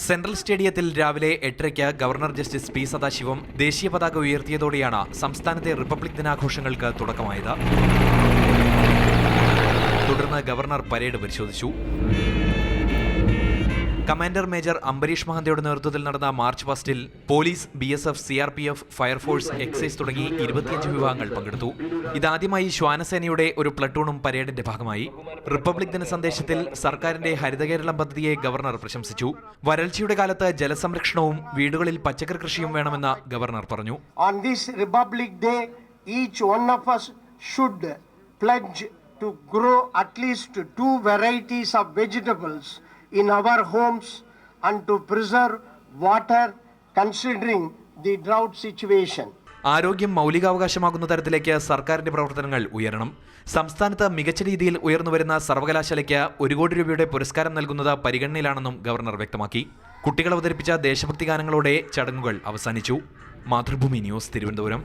Central സ്റ്റേഡിയത്തിൽ രാവിലെ 8:30 governor justice P Sadasivam ദേശീയ പതാക ഉയർത്തിയതോടെയാണ് സംസ്ഥാനത്തെ റിപ്പബ്ലിക് ദിനാഘോഷങ്ങൾക്ക് തുടക്കമായത്. തുടർന്ന് ഗവർണർ പരേഡ് പരിശോധിച്ചു. കമാൻഡർ മേജർ അംബരീഷ് മഹന്തയുടെ നേതൃത്വത്തിൽ നടന്ന മാർച്ച് പാസ്റ്റിൽ police, BSF, CRPF, fire force, excise തുടങ്ങി 25 വിഭാഗങ്ങൾ പങ്കെടുത്തു. ഇതാദ്യമായി ശ്വാനസേനയുടെ ഒരു പ്ലട്ടൂണും പരേഡിന്റെ ഭാഗമായി. റിപ്പബ്ലിക് ദിന സന്ദേശത്തിൽ സർക്കാരിന്റെ ഹരിതകേരളം പദ്ധതിയെ ഗവർണർ പ്രശംസിച്ചു. വരൾച്ചയുടെ കാലത്ത് ജലസംരക്ഷണവും വീടുകളിൽ പച്ചക്കറി കൃഷിയും വേണമെന്ന് ഗവർണർ പറഞ്ഞു. On this Republic Day, each one of us should pledge to grow at least 2 varieties of vegetables in our homes and to preserve water considering the drought situation. ആരോഗ്യം മൗലികാവകാശമാകുന്ന തരത്തിലേക്ക് സർക്കാരിന്റെ പ്രവർത്തനങ്ങൾ ഉയരണം. സംസ്ഥാനത്ത് മികച്ച രീതിയിൽ ഉയർന്നുവരുന്ന സർവകലാശാലയ്ക്ക് 1 കോടി രൂപയുടെ പുരസ്കാരം നൽകുന്നത് പരിഗണനയിലാണെന്നും ഗവർണർ വ്യക്തമാക്കി. കുട്ടികൾ അവതരിപ്പിച്ച ദേശഭക്തി ഗാനങ്ങളോടെ ചടങ്ങുകൾ അവസാനിച്ചു. മാതൃഭൂമി ന്യൂസ്, തിരുവനന്തപുരം.